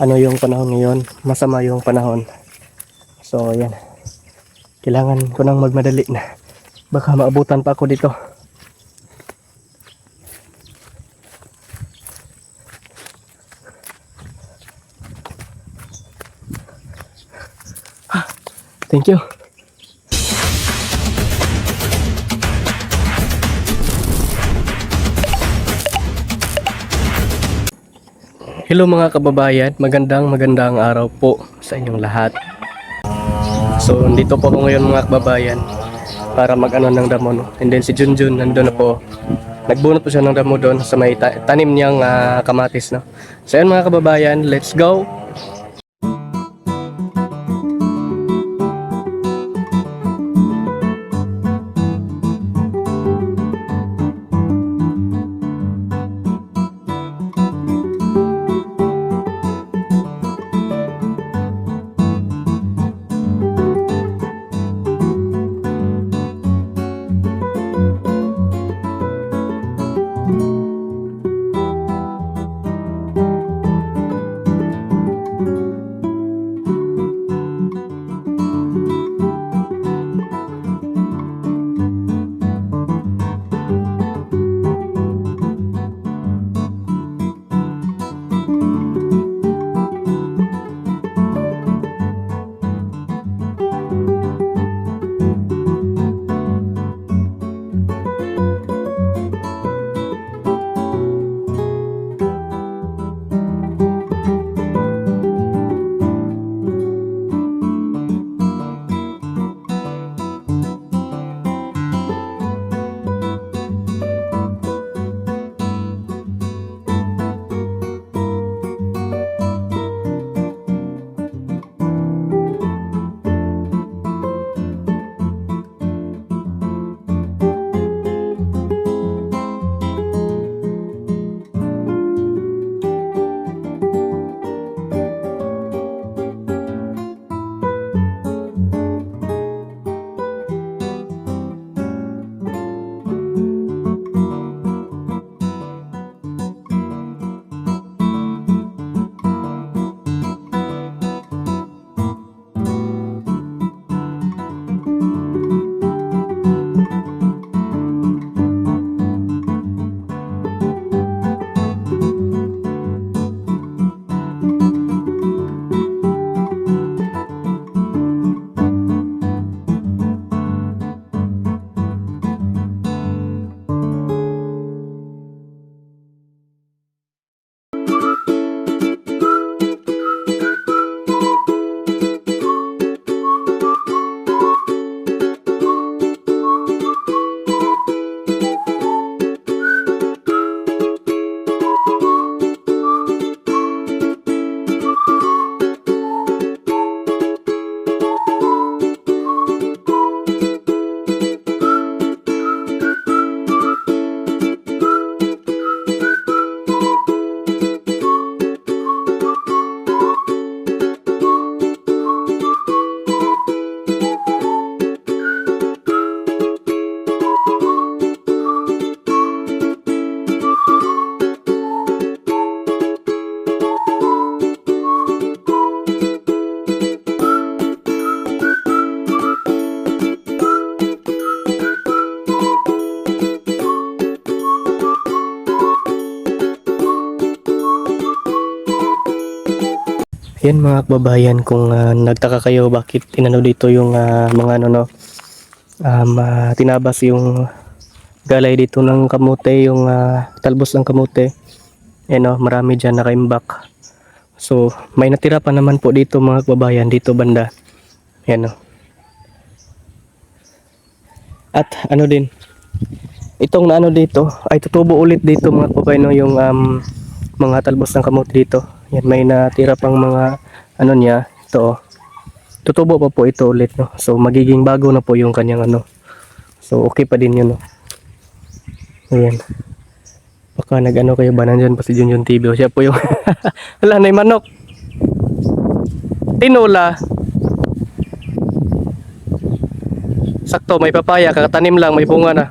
ano yung panahon ngayon, masama yung panahon. So ayan, kailangan ko nang magmadali na, baka maabutan pa ako dito. Thank you. Hello mga kababayan, magandang araw po sa inyong lahat. So dito po ako ngayon mga kababayan para mag-ano ng damo, no? And then si Junjun nandun na po. Nagbunot po siya ng damo doon sa may tanim niyang kamatis, no? So yan mga kababayan, let's go! Yan mga kababayan, kung nagtaka kayo bakit inano dito yung mga ano, no, tinabas yung galay dito ng kamote, yung talbos ng kamote. Yan, no, marami dyan nakaimbak. So may natira pa naman po dito mga kababayan, dito banda. Yan, no. At ano din, itong na ano dito ay tutubo ulit dito mga kababayan, no, yung mga talbos ng kamote dito. Yan, may natira pang mga ano niya, ito, tutubo pa po ito ulit, no. So magiging bago na po yung kanyang ano. So okay pa din yun, no. Ayan. Baka nag-ano kayo ba, nandyan pa si Junjun TV, o siya po yung wala na yung manok, tinola. Sakto, may papaya, kakatanim lang, may bunga na.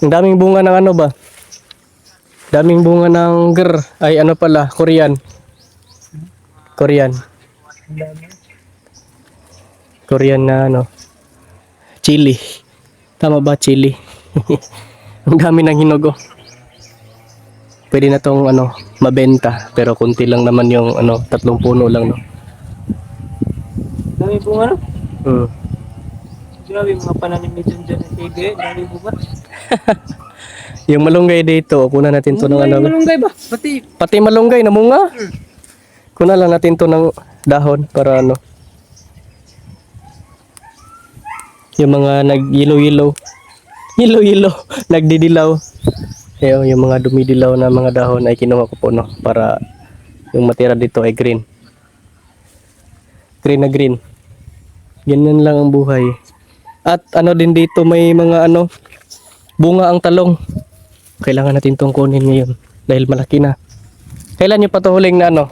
Ang daming bunga ng ano ba? Daming bunga ng ay ano pala, Korean. Korean. Ang dami. Korean na ano, chili. Tama ba, chili? Ang dami ng hinog oh. Pwede na tong ano, mabenta. Pero kunti lang naman yung ano, 3 puno lang no. Dami bunga no? Hmm. Grabe mga pananim ni John John at Ege. Dami bunga. Yung malunggay dito, kunan natin to ng ano. Malunggay ba? Pati malunggay na munga. Kunan lang natin to ng dahon para ano. Yung mga nag-yellow-yellow. Yellow-yellow. Nagdidilaw. Ayun, yung mga dumidilaw na mga dahon ay kinuha ko po no. Para yung matira dito ay green. Green na green. Ganyan lang ang buhay. At ano din dito may mga ano, bunga ang talong. Kailangan natin tong kunin ngayon dahil malaki na. Kailan yung patuhuling na ano?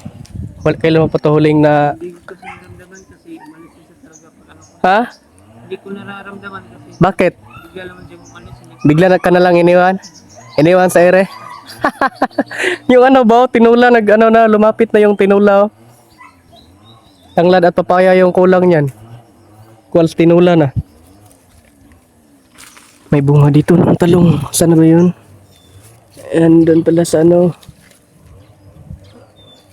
Kailan mo patuhuling na Hindi ko kasi naramdaman kasi umalis siya talaga pag ano ko. ha? Hindi ko nararamdaman kasi Bakit? bigla naman siya umalis. Bigla na ka na lang iniwan? Iniwan sa ere? Yung ano ba, tinula nag ano na lumapit na yung tinula. Oh. Tanglad at papaya yung kulang niyan. Kuwals tinula na. May bunga dito ng talong. Saan ba yun? And doon pala sa ano.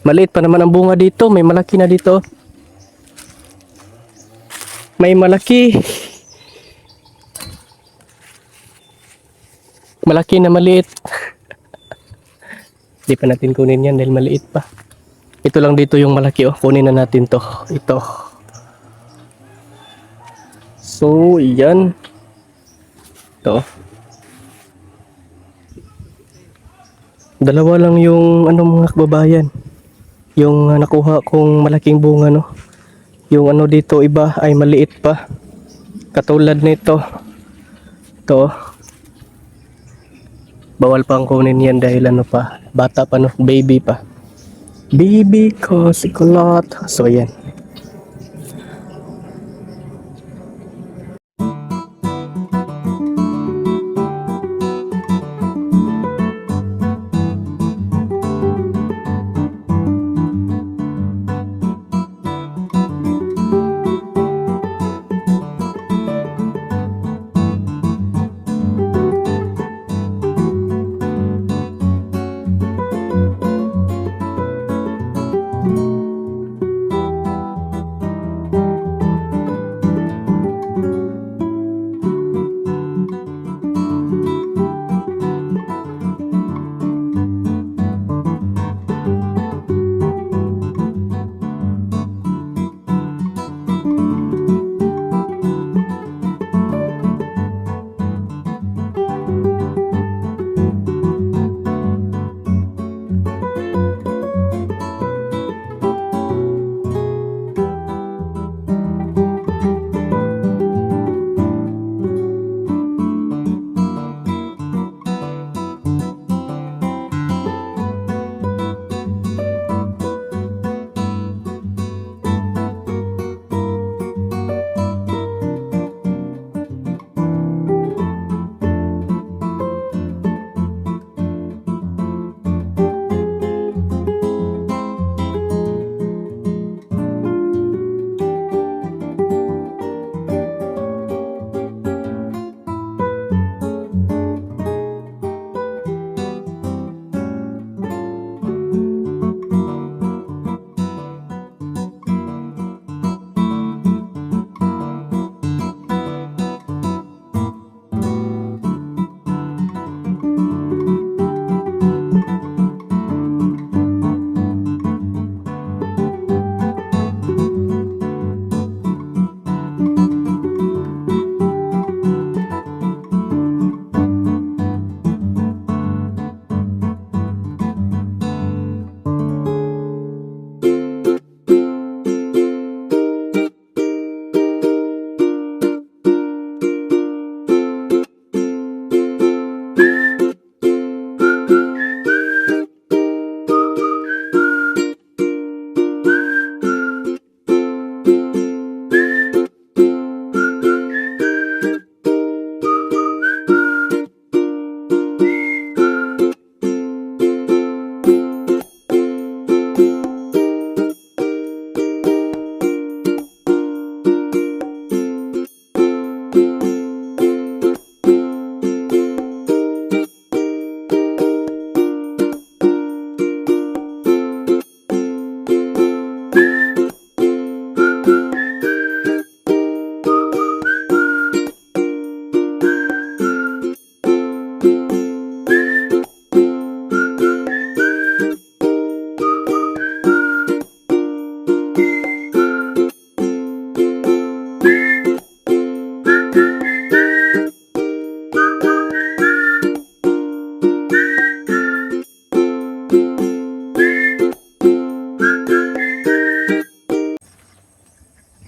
Maliit pa naman ang bunga dito. May malaki na dito. May malaki. Malaki na maliit. Hindi pa natin kunin yan dahil maliit pa. Ito lang dito yung malaki oh. Kunin na natin to. Ito. So, yan. Ito. Dalawa lang yung ano mga kababayan. Yung nakuha kong malaking bunga no. Yung ano dito iba ay maliit pa. Katulad nito. Ito. Bawal pang kunin yan dahil ano pa. Bata pa no. Baby pa. Baby ko si kulot. So yan.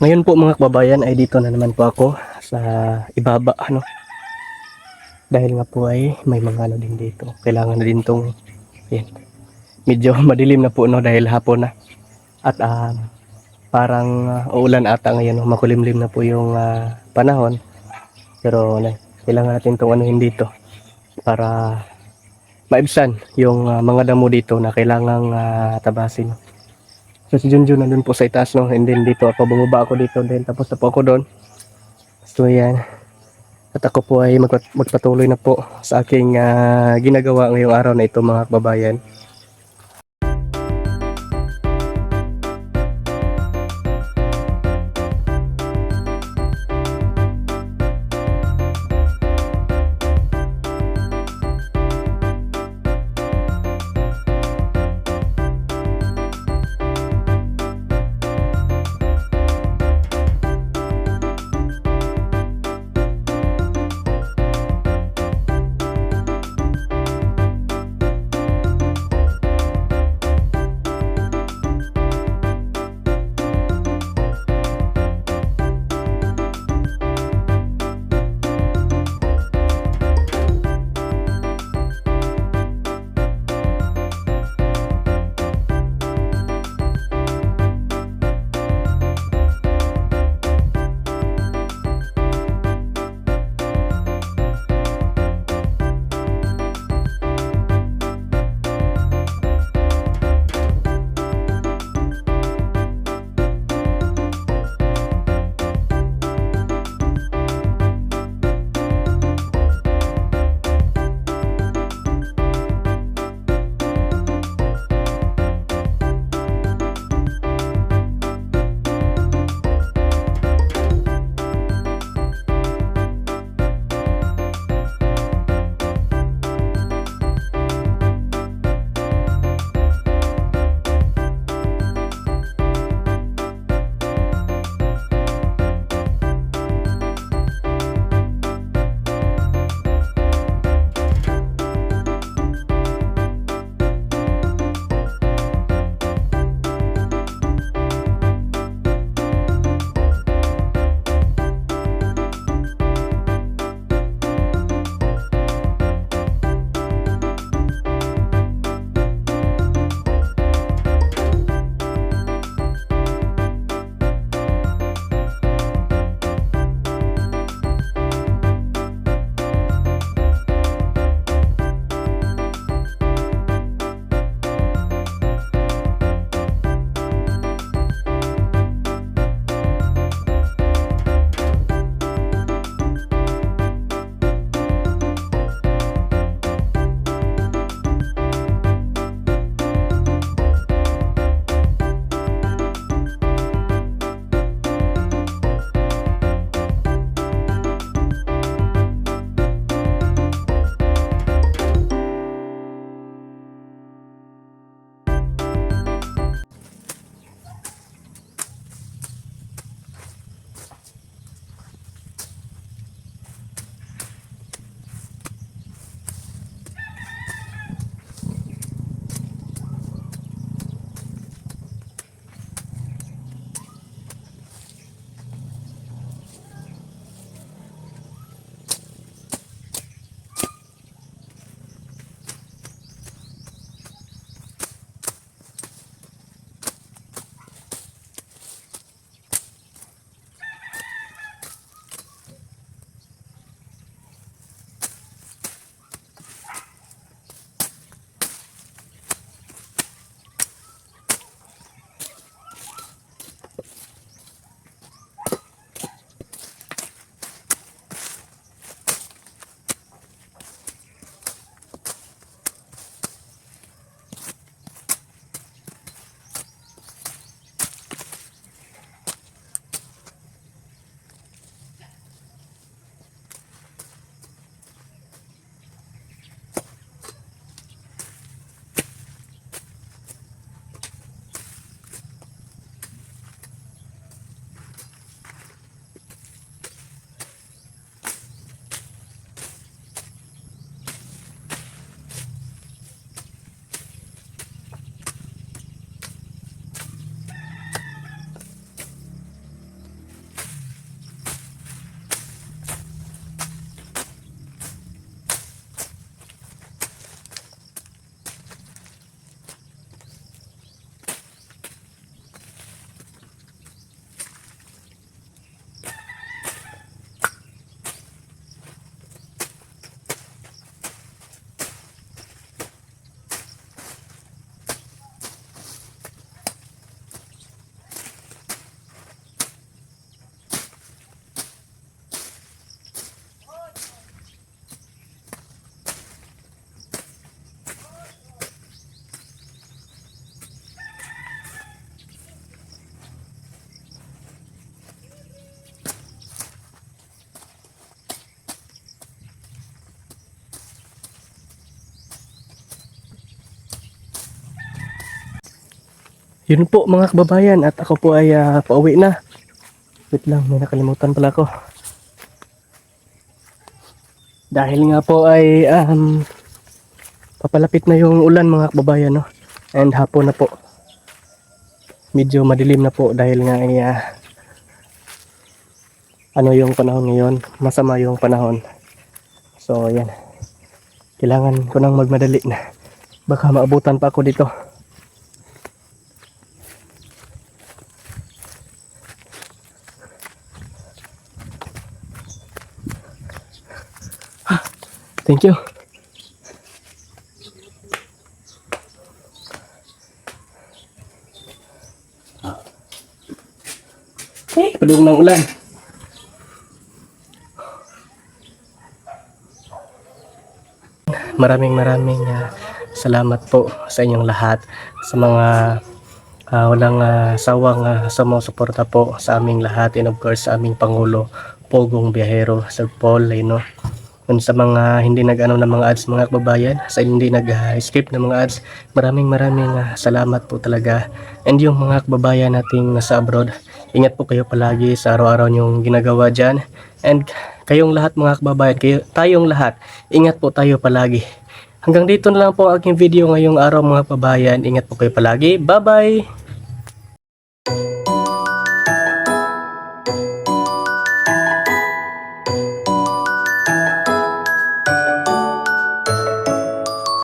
Ngayon po mga kababayan ay dito na naman po ako sa ibaba ano. Dahil nga po ay may mga ano din dito. Kailangan na din tong yan. Medyo madilim na po no dahil hapon na. At parang uulan ata ngayon, no? Makulimlim na po yung panahon. Pero kailangan natin tong anuhin dito para maibsan yung mga damo dito na kailangang tabasin. So si Junjun nandun po sa itaas no, and then dito ako bumaba ako dito, then tapos na po ako doon. So yan. At ako po ay magpatuloy na po sa aking ginagawa ngayong araw na ito mga kababayan. Yun po mga kababayan, at ako po ay pauwi na. Wait lang, may nakalimutan pala ako. Dahil nga po ay papalapit na yung ulan mga kababayan, no? And hapon na po. Medyo madilim na po dahil nga ay ano yung panahon ngayon, masama yung panahon. So yan, kailangan ko nang magmadali na. Baka maabutan pa ako dito. Thank you. Padung ng ulan. Maraming salamat po sa inyong lahat, sa mga walang sawang sumusuporta po sa aming lahat, and of course sa aming Pangulo Pogong Biyahero, Sir Paul Lino. Kung sa mga hindi nag-ano ng mga ads mga kababayan, sa hindi nag-skip ng mga ads, maraming salamat po talaga. And yung mga kababayan nating nasa abroad, ingat po kayo palagi sa araw-araw nyong ginagawa dyan. And kayong lahat mga kababayan, tayong lahat, ingat po tayo palagi. Hanggang dito na lang po ang aking video ngayong araw mga kababayan. Ingat po kayo palagi. Bye-bye!